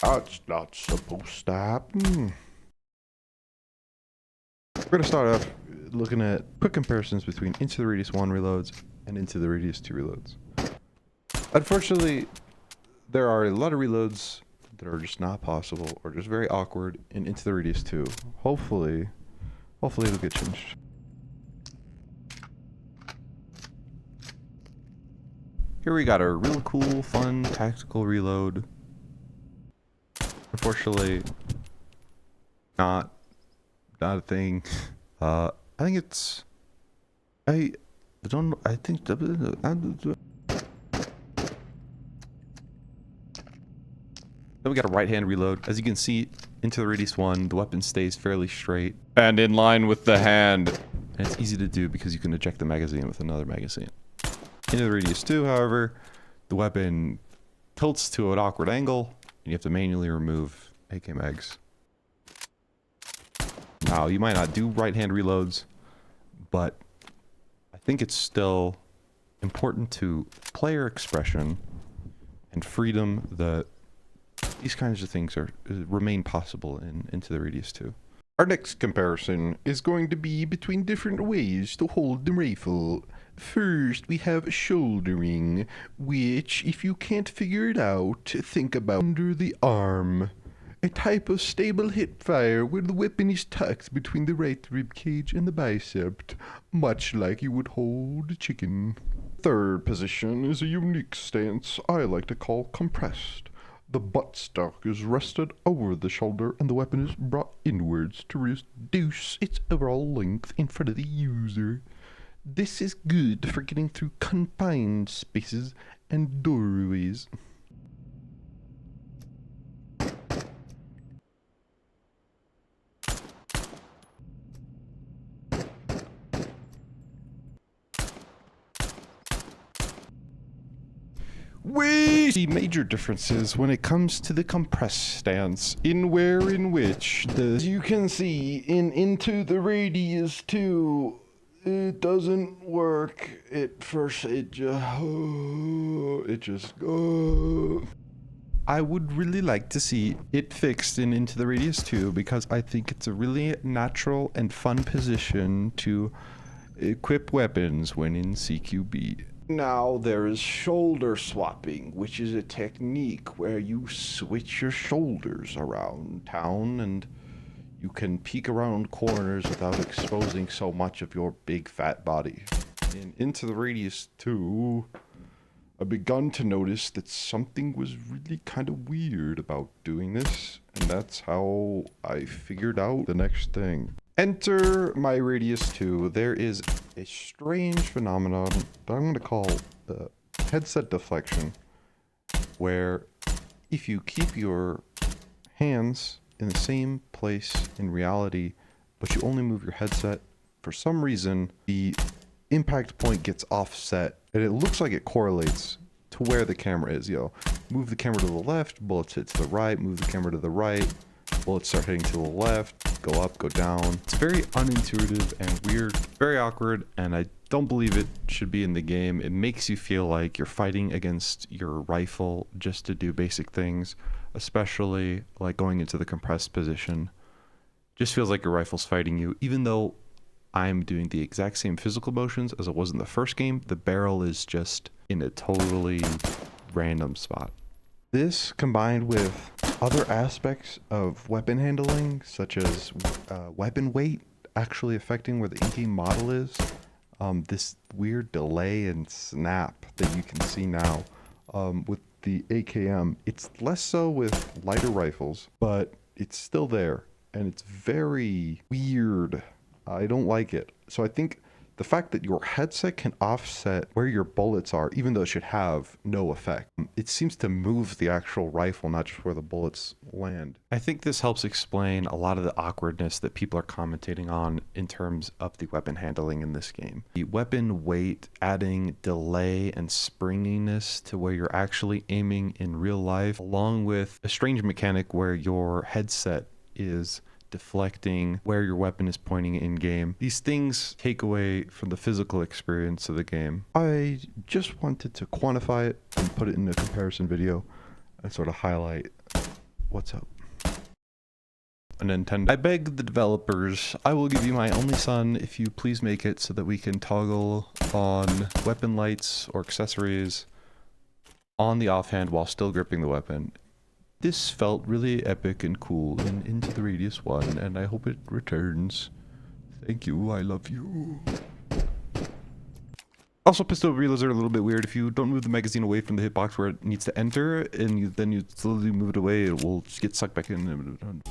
That's not supposed to happen. We're going to start off looking at quick comparisons between Into the Radius 1 reloads and Into the Radius 2 reloads. Unfortunately, there are a lot of reloads that are just not possible or just very awkward in Into the Radius 2. Hopefully it'll get changed. Here we got a real cool, fun, tactical reload. Unfortunately, not a thing. I think it's... I think... Then we got a right-hand reload. As you can see, Into the Radius 1, the weapon stays fairly straight and in line with the hand. And it's easy to do because you can eject the magazine with another magazine. Into the Radius 2, however, the weapon tilts to an awkward angle, and you have to manually remove AK mags. Now, you might not do right-hand reloads, but I think it's still important to player expression and freedom that these kinds of things remain possible in Into the Radius 2. Our next comparison is going to be between different ways to hold the rifle. First, we have shouldering, which, if you can't figure it out, think about under the arm. A type of stable hip fire where the weapon is tucked between the right rib cage and the bicep, much like you would hold a chicken. Third position is a unique stance I like to call compressed. The buttstock is rested over the shoulder and the weapon is brought inwards to reduce its overall length in front of the user. This is good for getting through confined spaces and doorways. We see major differences when it comes to the compressed stance in wherewhich. As you can see in Into the Radius 2, it doesn't work. I would really like to see it fixed in Into the Radius 2 because I think it's a really natural and fun position to equip weapons when in CQB. Now there is shoulder swapping, which is a technique where you switch your shoulders around town and you can peek around corners without exposing so much of your big fat body. And Into the Radius 2, I've begun to notice that something was really kind of weird about doing this, and that's how I figured out the next thing. Enter my Radius 2. There is a strange phenomenon that I'm going to call the headset deflection, where if you keep your hands in the same place in reality, but you only move your headset, for some reason, the impact point gets offset, and it looks like it correlates to where the camera is. Move the camera to the left, bullets hit to the right, move the camera to the right, bullets start hitting to the left, go up, go down. It's very unintuitive and weird, very awkward, and I don't believe it should be in the game. It makes you feel like you're fighting against your rifle just to do basic things, especially like going into the compressed position. Just feels like your rifle's fighting you, even though I'm doing the exact same physical motions as it was in the first game. The barrel is just in a totally random spot. This, combined with other aspects of weapon handling, such as weapon weight actually affecting where the in-game model is, this weird delay and snap that you can see now with the AKM. It's less so with lighter rifles, but it's still there, and it's very weird. I don't like it. So I think the fact that your headset can offset where your bullets are, even though it should have no effect, it seems to move the actual rifle, not just where the bullets land. I think this helps explain a lot of the awkwardness that people are commentating on in terms of the weapon handling in this game. The weapon weight adding delay and springiness to where you're actually aiming in real life, along with a strange mechanic where your headset is deflecting where your weapon is pointing in game. These things take away from the physical experience of the game. I just wanted to quantify it and put it in a comparison video and sort of highlight What's up? Nintendo. I beg the developers, I will give you my only son if you please make it so that we can toggle on weapon lights or accessories on the offhand while still gripping the weapon. This felt really epic and cool in Into the Radius 1, and I hope it returns. Thank you, I love you. Also, pistol reloads are a little bit weird. If you don't move the magazine away from the hitbox where it needs to enter, and then you slowly move it away, it will get sucked back in.